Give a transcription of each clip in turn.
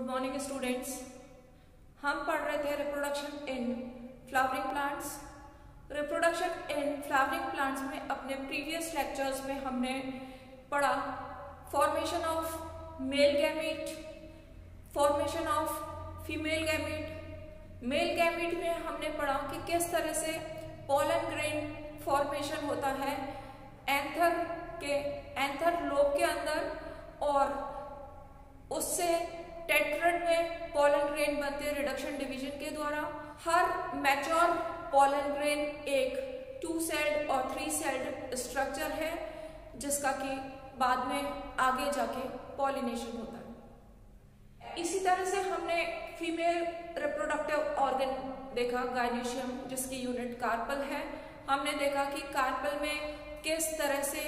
Morning students. हम पढ़ रहे थे reproduction in flowering plants. Reproduction in flowering plants में अपने प्रीवियस लेक्चर्स में हमने पढ़ा formation of male gamete, formation of female gamete. Male gamete में हमने पढ़ा कि किस तरह से पॉलन ग्रेन फॉर्मेशन होता है एंथर लोब के अंदर, और उससे टेट्रड में पॉलन ग्रेन बनते हैं रिडक्शन डिवीजन के द्वारा। हर मैच्योर पॉलन ग्रेन एक 2 सेल्ड और 3 सेल्ड स्ट्रक्चर है जिसका कि बाद में आगे जाके पॉलिनेशन होता है। इसी तरह से हमने फीमेल रिप्रोडक्टिव ऑर्गन देखा गायनेशियम, जिसकी यूनिट कार्पल है। हमने देखा कि कार्पल में किस तरह से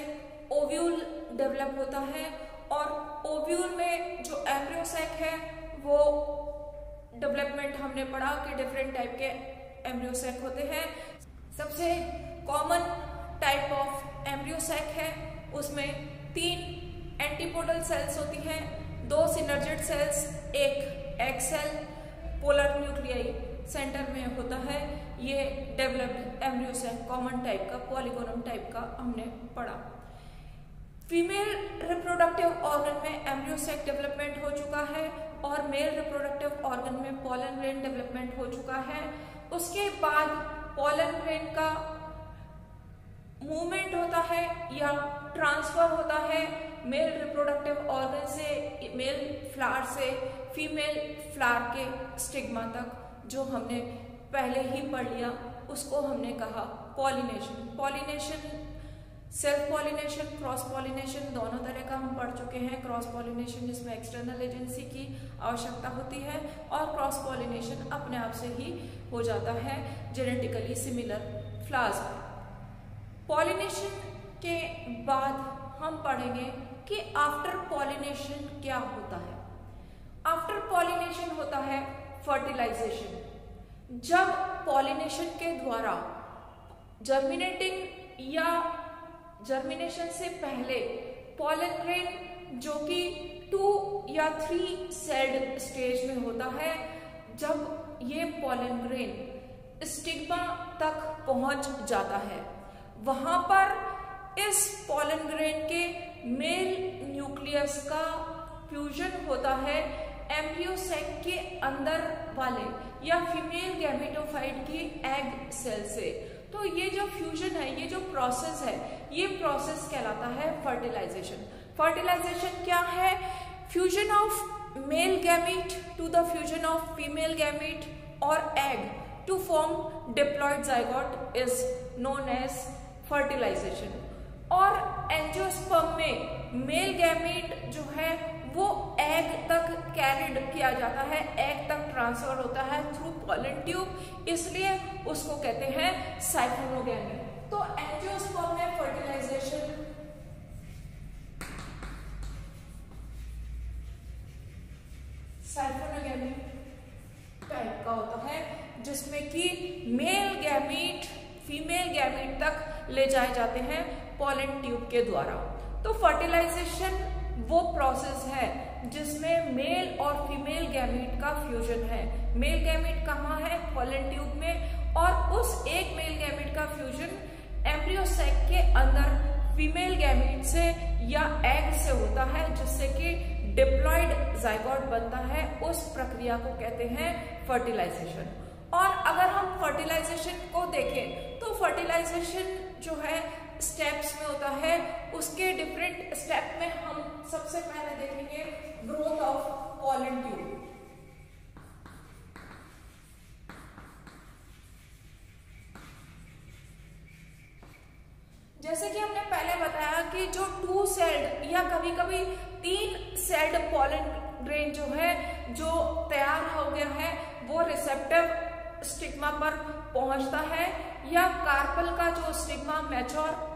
ओव्यूल डेवलप होता है, और ओव्यूल में जो एम्ब्रियो सैक है वो डेवलपमेंट हमने पढ़ा कि डिफरेंट टाइप के एम्ब्रियो सैक होते हैं। सबसे common type of embryo sac है, उसमें 3 एंटीपोडल सेल्स होती हैं, 2 सिनर्जिड सेल्स, एक egg cell, polar nuclei centre में होता है। ये developed embryo sac common type का, पॉलीगोनम टाइप का हमने पढ़ा। फीमेल रिप्रोडक्टिव ऑर्गन में एम्ब्रियो सैक डेवलपमेंट हो चुका है और मेल रिप्रोडक्टिव ऑर्गन में पॉलन ग्रेन डेवलपमेंट हो चुका है। उसके बाद पॉलन ग्रेन का मूवमेंट होता है या ट्रांसफर होता है मेल रिप्रोडक्टिव ऑर्गन से, मेल फ्लावर से फीमेल फ्लावर के स्टिग्मा तक, जो हमने पहले ही पढ़ लिया। उसको हमने कहा pollination. Pollination self pollination, cross pollination, दोनों तरह का हम पढ़ चुके हैं। क्रॉस पॉलिनेशन जिसमें एक्सटर्नल एजेंसी की आवश्यकता होती है, और क्रॉस पॉलिनेशन अपने आप से ही हो जाता है जेनेटिकली सिमिलर फ्लावर्स में। पॉलिनेशन के बाद हम पढ़ेंगे कि आफ्टर पॉलिनेशन क्या होता है। आफ्टर पॉलिनेशन होता है फर्टिलाइजेशन। जब पॉलिनेशन के द्वारा जर्मिनेटिंग या जर्मिनेशन से पहले पॉलन ग्रेन जो कि 2 या 3 सेल्ड स्टेज में होता है, जब ये पॉलन ग्रेन स्टिग्मा तक पहुंच जाता है, वहां पर इस पॉलन ग्रेन के मेल न्यूक्लियस का फ्यूजन होता है एम्ब्रियो सैक के अंदर वाले या फीमेल गैमेटोफाइट की एग सेल से। तो ये जो फ्यूजन है, ये जो प्रोसेस है, ये प्रोसेस कहलाता है फर्टिलाइजेशन। फर्टिलाइजेशन क्या है? Fusion of male gamete to the fusion of female gamete और egg to form diploid zygote is known as fertilisation. और एंजियोस्पर्म में मेल गैमीट जो है वो एग तक कैरिड किया जाता है, एग तक ट्रांसफर होता है थ्रू पॉलन ट्यूब, इसलिए उसको कहते हैं साइफोनोगैमी। तो एंजियोस्पर्म में फर्टिलाइजेशन साइफोनोगैमी टाइप का होता है, जिसमें कि मेल गैमीट फीमेल गैमीट तक ले जाए जाते हैं पॉलन ट्यूब के द्वारा। तो फर्टिलाइजेशन वो प्रोसेस है जिसमें मेल और फीमेल गैमीट का फ्यूजन है। मेल गैमीट कहाँ है? पॉलन ट्यूब में, और उस एक मेल गैमीट का फ्यूजन एम्ब्रियो सैक के अंदर फीमेल गैमीट से या एग से होता है, जिससे कि डिप्लॉयड जाइगोट बनता है। उस प्रक्रिया को कहते हैं फर्टिलाइजेशन। और अगर हम फर्टिलाइजेशन को देखें तो फर्टिलाइजेशन जो है स्टेप्स में होता है। उसके डिफरेंट स्टेप में हम सबसे पहले देखेंगे ग्रोथ ऑफ पॉलन ट्यूब। जैसे कि हमने पहले बताया कि जो 2 सेल्ड या कभी कभी 3 सेल्ड पॉलन ग्रेन जो है, जो तैयार हो गया है, वो रिसेप्टिव स्टिग्मा पर पहुंचता है, या कार्पल का जो स्टिग्मा मैच्योर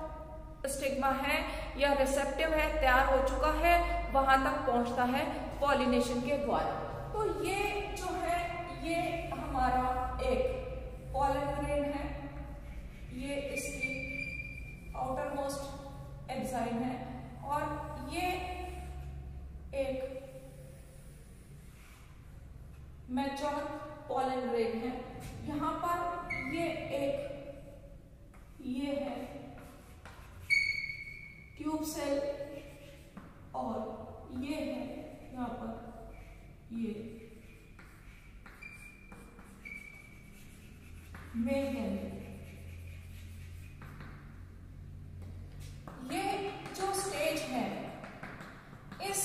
स्टिग्मा है या रिसेप्टिव है, तैयार हो चुका है, वहां तक पहुंचता है पॉलिनेशन के द्वारा। तो ये जो है ये हमारा एक पॉलन ग्रेन है, ये इसकी आउटर मोस्ट एग्जाइम है, और ये एक मैच्योर पॉलन ग्रेन है। यहाँ पर ये है ट्यूब सेल और ये है यहाँ पर ये मेन कैविटी। ये जो स्टेज है, इस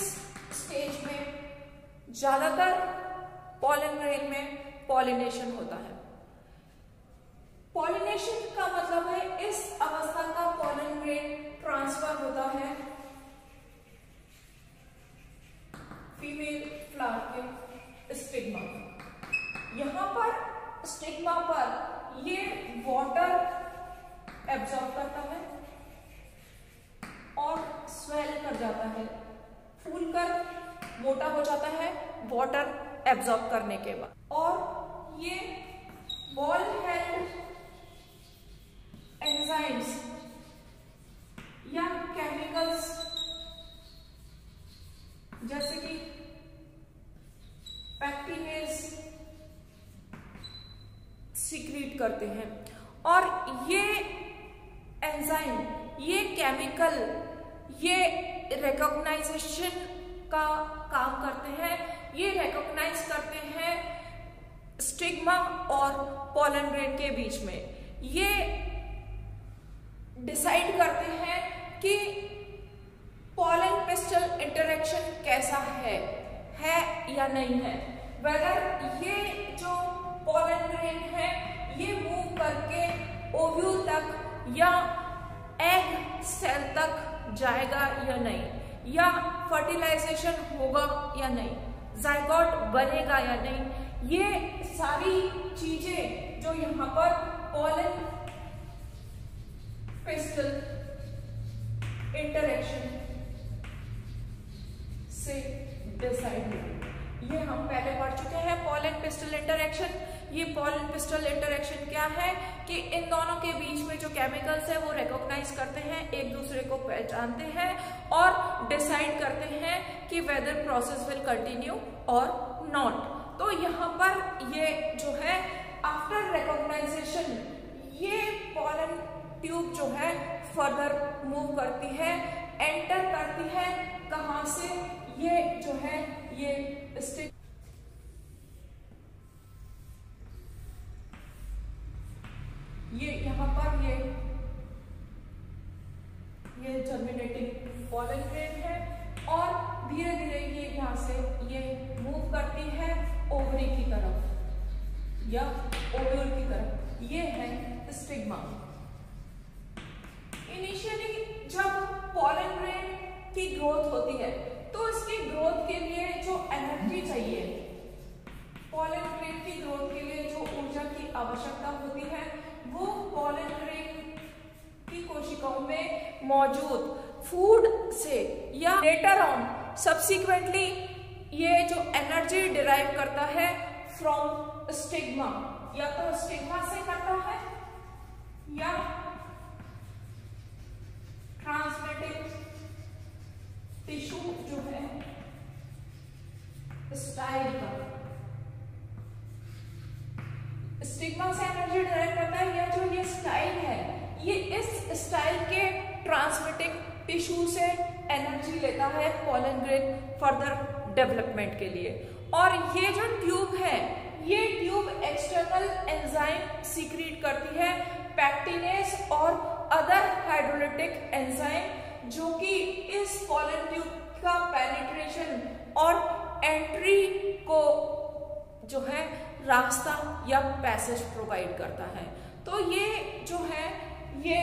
स्टेज में ज्यादातर पॉलन ग्रेन में पॉलिनेशन होता है। पॉलिनेशन का मतलब है इस अवस्था का पॉलन ग्रेन ट्रांसफर होता है फीमेल फ्लावर के स्टिग्मा। यहां पर स्टिग्मा पर ये वाटर एब्जॉर्ब करता है और स्वेल कर जाता है, फूलकर मोटा हो जाता है वाटर एब्जॉर्ब करने के बाद। और ये बॉल हेल्ड एंजाइम्स या केमिकल्स जैसे कि पैक्टिनेज सीक्रेट करते हैं। और ये एंजाइम, ये केमिकल, ये रिकॉग्नाइजेशन का काम करते हैं। ये रिकॉग्नाइज करते हैं स्टिग्मा और पॉलन ग्रेन के बीच में। ये डिसाइड करते हैं कि पॉलन पिस्टल इंटरेक्शन कैसा है या नहीं है। वेदर ये जो पॉलन ग्रेन है ये मूव करके ओव्यूल तक या एग सेल तक जाएगा या नहीं, या फर्टिलाइजेशन होगा या नहीं, जायगोट बनेगा या नहीं। ये सारी चीजें जो यहाँ पर पॉलन पिस्टल इंटरेक्शन से डिसाइड होगी। ये हम पहले पढ़ चुके हैं पॉलन पिस्टल इंटरेक्शन। ये पॉलन पिस्टल इंटरेक्शन क्या है कि इन दोनों के बीच में जो केमिकल्स है वो रिकॉग्नाइज करते हैं, एक दूसरे को पहचानते हैं और डिसाइड करते हैं कि वेदर प्रोसेस विल कंटिन्यू और नॉट। तो यहाँ पर ये जो है आफ्टर रिकॉग्नाइजेशन ये पॉलन ट्यूब जो है फर्दर मूव करती है, एंटर करती है। कहां से? ये जो है ये स्टिक, ये यहाँ पर ये जर्मिनेटिंग पॉलन ग्रेन है और धीरे धीरे ये यहाँ से ये मूव करती है ओवरी की तरफ या ओव्यूल की तरफ। ये है स्टिग्मा। इनिशियली जब पॉलन ग्रेन की ग्रोथ होती है तो इसकी ग्रोथ के लिए जो एनर्जी चाहिए, पॉलन ग्रेन की ग्रोथ के लिए जो ऊर्जा की आवश्यकता होती है वो पॉलन ग्रेन की कोशिकाओं में मौजूद फूड से या लेटर ऑन सब्सिक्वेंटली ये जो एनर्जी डिराइव करता है फ्रॉम स्टिग्मा, या तो स्टिग्मा से करता है या ट्रांसमिटिंग टिश्यू जो है स्टाइल का, स्टिग्मा से एनर्जी डिराइव करता है, या जो ये स्टाइल है ये इस स्टाइल के ट्रांसमिटिंग टिश्यू से एनर्जी लेता है पॉलन ग्रेन फर्दर डेवलपमेंट के लिए। और ये जो ट्यूब है ये ट्यूब एक्सटर्नल एंजाइम सीक्रेट करती है, पैक्टिनेज और अदर हाइड्रोलिटिक एंजाइम, जो कि इस पॉलन ट्यूब का पेनिट्रेशन और एंट्री को जो है रास्ता या पैसेज प्रोवाइड करता है। तो ये जो है ये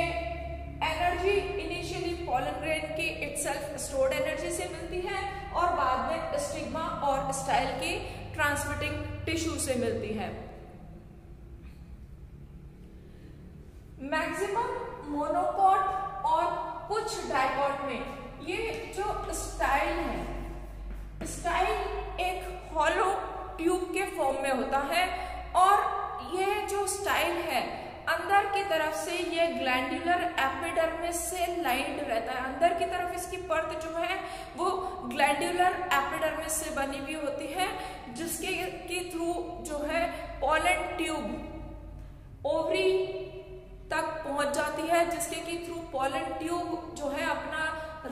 एनर्जी इनिशियली पॉलन ग्रेन की इटसेल्फ स्टोर्ड एनर्जी से मिलती है और बाद में स्टिग्मा और स्टाइल की ट्रांसमिटिंग टिश्यू से मिलती है। मैक्सिमम मोनोकॉट और कुछ डाइकॉट में ये जो स्टाइल है, स्टाइल एक हॉलो ट्यूब के फॉर्म में होता है और ये जो स्टाइल है अंदर की तरफ से ये ग्लैंडुलर एपिडर्मिस से लाइंड रहता है। अंदर की तरफ इसकी परत जो है वो ग्लैंडुलर एपिडर्मिस से बनी हुई होती है, जिसके के थ्रू पॉलन ट्यूब ओवरी तक पहुंच जाती है, जिसके कि थ्रू पॉलन ट्यूब जो है अपना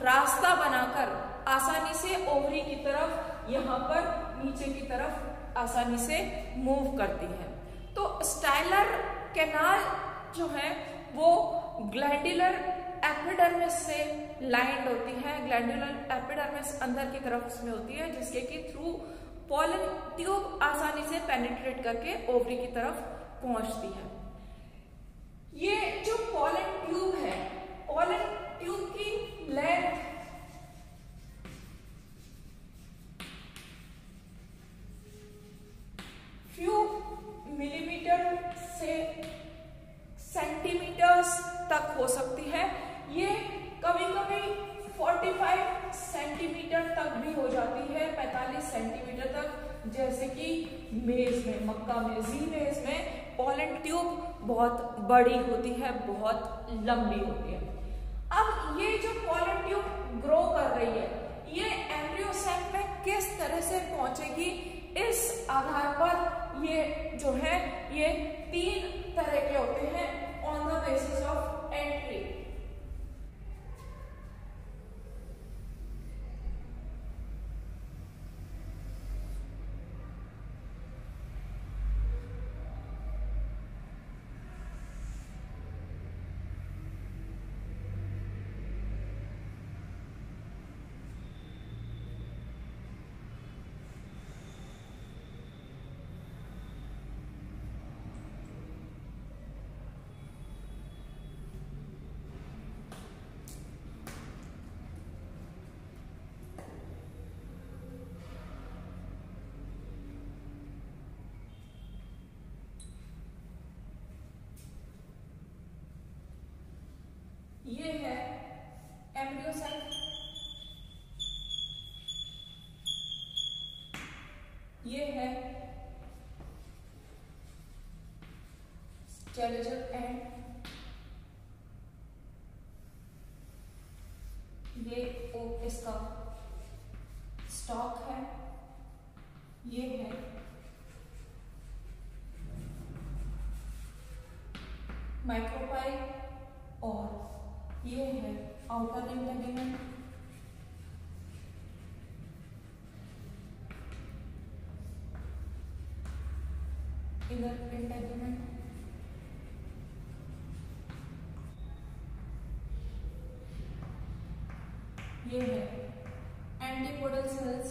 रास्ता बनाकर आसानी से ओवरी की तरफ, यहाँ पर नीचे की तरफ आसानी से मूव करती है। तो स्टाइलर कैनाल जो है वो ग्लैंडुलर एपिडर्मिस से लाइंड होती है। ग्लैंडुलर एपिडर्मिस अंदर की तरफ उसमें होती है, जिसके कि थ्रू पॉलन ट्यूब आसानी से पेनिट्रेट करके ओवरी की तरफ पहुंचती है। ये जो पॉलन ट्यूब है, पॉलन ट्यूब की लेंथ फ्यू मिलीमीटर से सेंटीमीटर्स तक हो सकती है। ये कभी कभी 45 सेंटीमीटर तक भी हो जाती है, 45 सेंटीमीटर तक, जैसे कि मेज में, मक्का मेजी मेज में पॉलन ट्यूब बहुत बड़ी होती है, बहुत लंबी होती है। अब ये जो पॉलन ट्यूब ग्रो कर रही है, ये एम्ब्रियो सैक में किस तरह से पहुंचेगी, इस आधार पर ये जो है ये 3 तरह के होते हैं on the basis of entry. ये है एम्ब्रियो सैक, ये है स्केलेटल एंड, ये इसका स्टॉक है, ये है माइक्रोपाइल और ये है आउटर इंटेगुमेंट। इनर इंटेगुमेंट, ये है antipodal cells,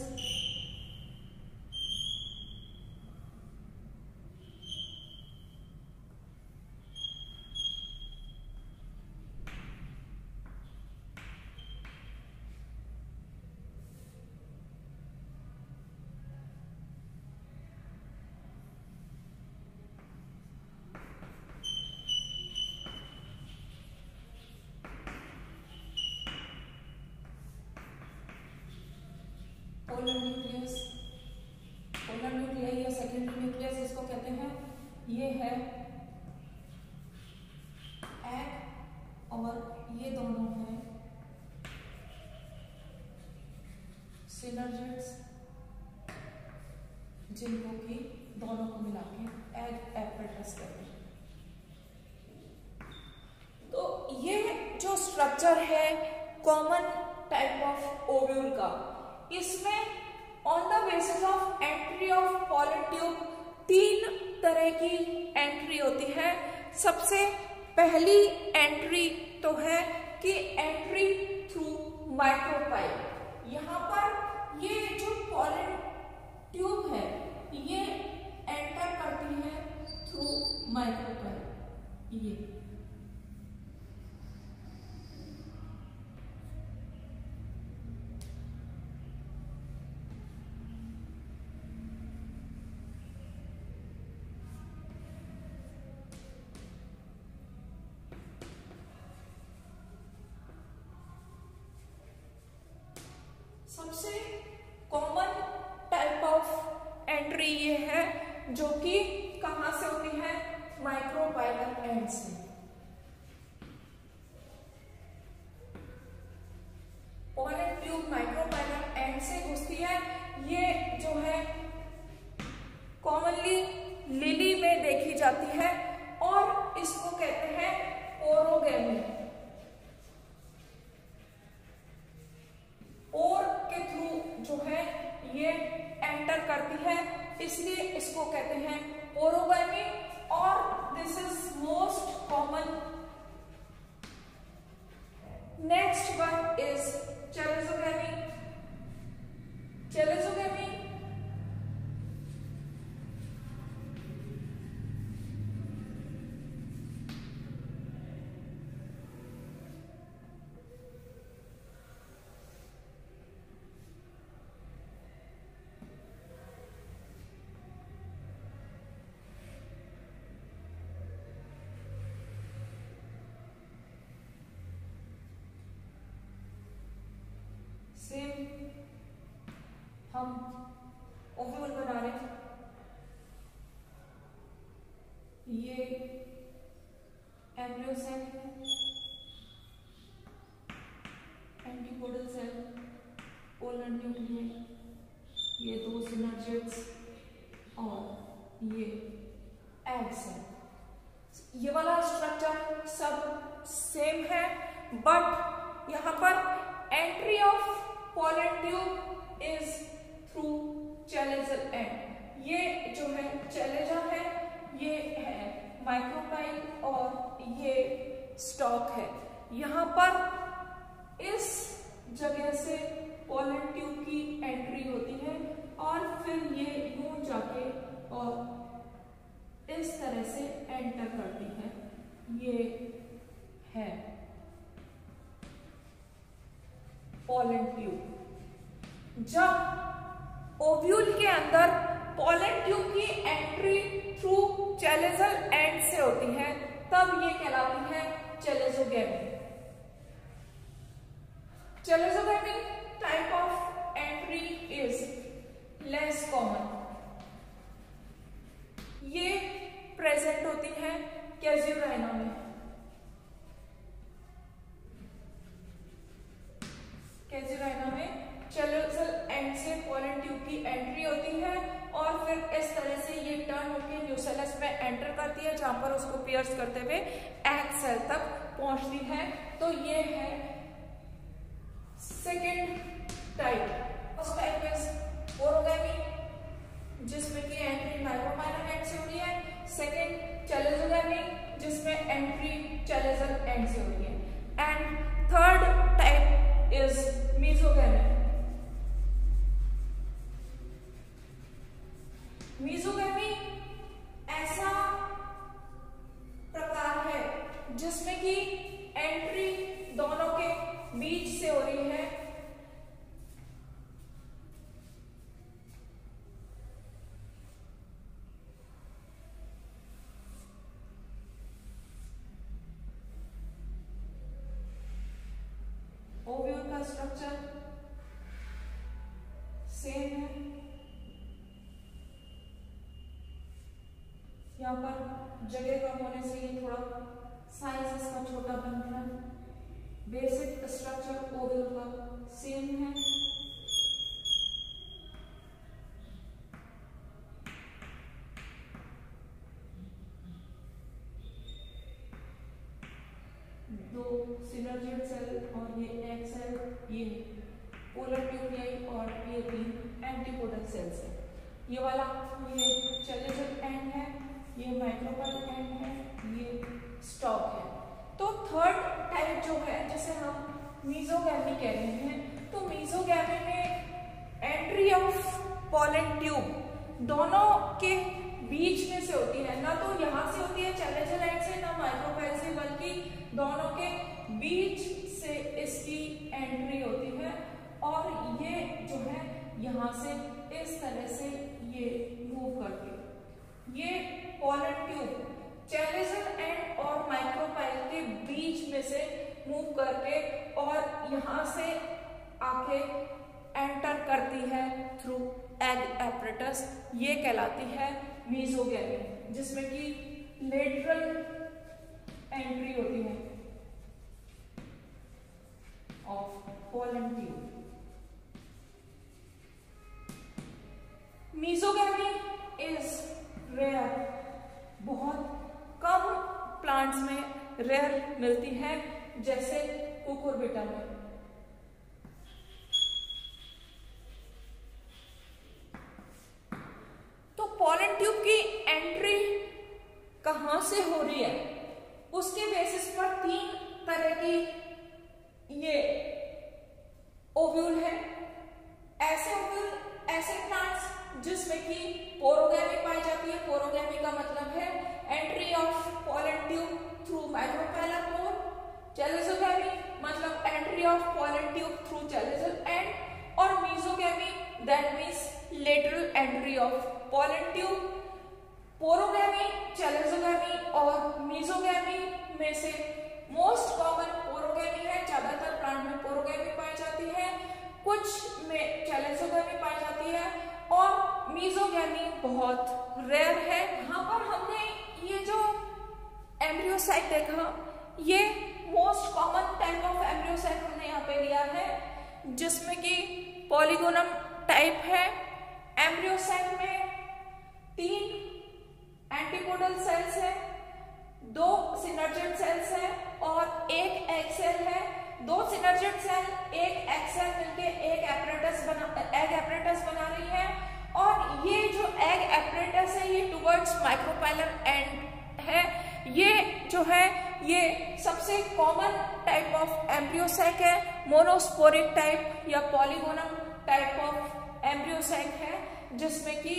polar nucleus, polar nucleus या सेकेंडरी न्यूक्लियस इसको कहते हैं। ये है एग और ये दोनों हैं सिनर्जिड्स, जिनको कि दोनों को मिला के एग एपरेटस कहते हैं। तो ये जो स्ट्रक्चर है कॉमन टाइप ऑफ ओव्यूल का, इसमें on the basis of entry of pollen tube 3 तरह की एंट्री होती है। सबसे पहली एंट्री तो है कि एंट्री थ्रू माइक्रोपाइल। यहाँ पर ये जो पॉलन ट्यूब है ये एंटर करती है थ्रू माइक्रोपाइल। ये सबसे कॉमन टाइप ऑफ एंट्री ये है जो कि कहां से होती है, माइक्रोपाइलर एंड से। पॉलन ट्यूब माइक्रोपाइलर एंड से घुसती है। ये जो है कॉमनली लिली जाती है और इसको कहते हैं पोरोगैमी। पोर के थ्रू जो है ये एंटर करती है, इसलिए इसको कहते हैं पोरोगैमी। और this is most common. Next one is chalazogamy. Chalazogamy same हम ओव्यूल बना रहे हैं। ये एम्ब्रियो सेल है, एंटीपोडल सेल, पोलर न्यूक्लियस, ये दो सिनर्जिड्स और ये एग सेल। ये वाला स्ट्रक्चर सब सेम है, बट यहाँ पर entry of pollen tube is through chalazal and. ये जो है चैलेजा है, ये है माइक्रोपाइल और ये स्टॉक है। यहाँ पर इस जगह से पोलन ट्यूब की एंट्री होती है और फिर ये यूं जाके और इस तरह से एंटर करती है। ये है पोलन ट्यूब। जब ओव्यूल के अंदर पोलन ट्यूब की एंट्री थ्रू चैलेजल एंड से होती है, तब ये कहलाती है chalazogamy. Chalazogamy type of entry is less common. ये प्रेजेंट होती है कैजुराइना में। कैजुराइना में चेलेजल एंड से पोलन ट्यूब की एंट्री होती है और फिर इस तरह से ये टर्न होकर न्यूसेलस में एंटर करती है, जहां पर उसको पियर्स करते हुए एग सेल तक पहुंचती है। तो ये है second type. First type is पोरोगैमी, जिसमें की एंट्री माइक्रोपाइलर एंड से हो रही है। सेकेंड चेलेजोगैमी, जिसमें एंट्री चेलेजल एंड से हो रही है। And third type is mesogamy. Mesogamy ऐसा प्रकार है जिसमें कि एंट्री दोनों के बीच से हो रही है। ओव्यूल का स्ट्रक्चर सेम है। यहाँ पर जगह कम होने से ये थोड़ा साइज इसका छोटा बन रहा है। बेसिक स्ट्रक्चर ओव्यूल का सेम है। दो सिनर्जिड सेल और ये एग सेल, ये पोलर न्यूक्लियाई और ये तीन एंटीपोडल सेल्स है। ये वाला ये चेलेजल एंड है, ये माइक्रोपाइल एंड है, ये स्टॉक है। तो थर्ड टाइप जो है जिसे हम मीजोगैमी कह रहे हैं, तो मीजोगैमी में एंट्री ऑफ पोलन ट्यूब दोनों के बीच में से होती है। ना तो यहाँ से होती है चेलेजल एंड से, ना माइक्रोपाइल से, बल्कि दोनों के बीच से इसकी एंट्री होती है। और ये जो है यहाँ से इस तरह से ये मूव करती है। ये पोलन ट्यूब चेलेजल एंड और माइक्रोपाइल के बीच में से मूव करके और यहाँ से आके एंटर करती है थ्रू एग एपरेटस। ये कहलाती है मीजोगैमी, जिसमें कि लेटरल एंट्री होती है of pollen tube. Mesogamy is rare बहुत कम प्लांट्स में रेयर मिलती है, जैसे कुकुरबिटा में। तो पॉलन ट्यूब की एंट्री कहां से हो रही है, उसके बेसिस पर 3 तरह की ये ओव्यूल है। ऐसे ओव्यूल, ऐसे प्लांट्स जिसमें कि पोरोगैमी पाई जाती है। पोरोगैमी का मतलब है entry of pollen tube through micropylar pore. Chalazogamy मतलब entry of pollen tube through chalazal end. और mesogamy that means lateral entry of pollen tube. Porogamy, chalazogamy और मीजोगैमी में से मोस्ट कॉमन पोरोगैमी है। ज्यादातर प्लांट में पोरोगैमी पाई जाती है, कुछ में चैलिज़ोगैमी पाई जाती है और मीजोगैमी बहुत रेयर है। यहाँ पर हमने ये जो एम्ब्रियो साइट देखा, ये most common type of embryo site हमने यहाँ पे लिया है, जिसमें कि पॉलीगोनम टाइप है। एम्ब्रियो साइट में 3 एंटीपोडल सेल्स है, 2 सिनर्जेट सेल्स है और 1 एग सेल है। 2 सिनर्जेट सेल, 1 एग सेल मिलके एग एपरेटस बना रही है। और ये जो एग एपरेटस है, ये टुवर्ड्स माइक्रोपाइलर एंड है। ये जो है ये सबसे कॉमन टाइप ऑफ एम्ब्रियोसैक है। मोनोस्पोरिक टाइप या पॉलीगोनम टाइप ऑफ एम्ब्रियोसैक है, जिसमें कि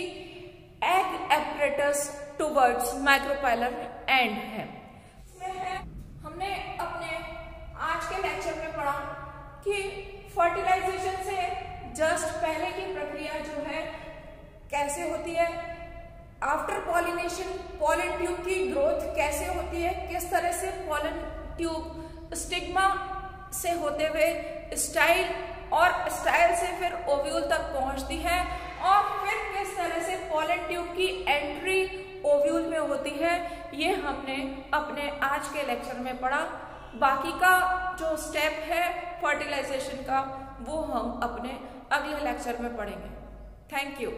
egg apparatus towards micropylar and है। हमने अपने आज के लेक्चर में पढ़ा कि फर्टिलाइजेशन से जस्ट पहले की प्रक्रिया जो है कैसे होती है, आफ्टर पॉलिनेशन पॉलन ट्यूब की ग्रोथ कैसे होती है, किस तरह से पॉलन ट्यूब स्टिग्मा से होते हुए स्टाइल और स्टाइल से फिर ओव्यूल तक पहुंचती है, और फिर किस तरह से पॉलन ट्यूब की एंट्री ओव्यूल में होती है, ये हमने अपने आज के लेक्चर में पढ़ा। बाकी का जो स्टेप है फर्टिलाइजेशन का, वो हम अपने अगले लेक्चर में पढ़ेंगे। Thank you.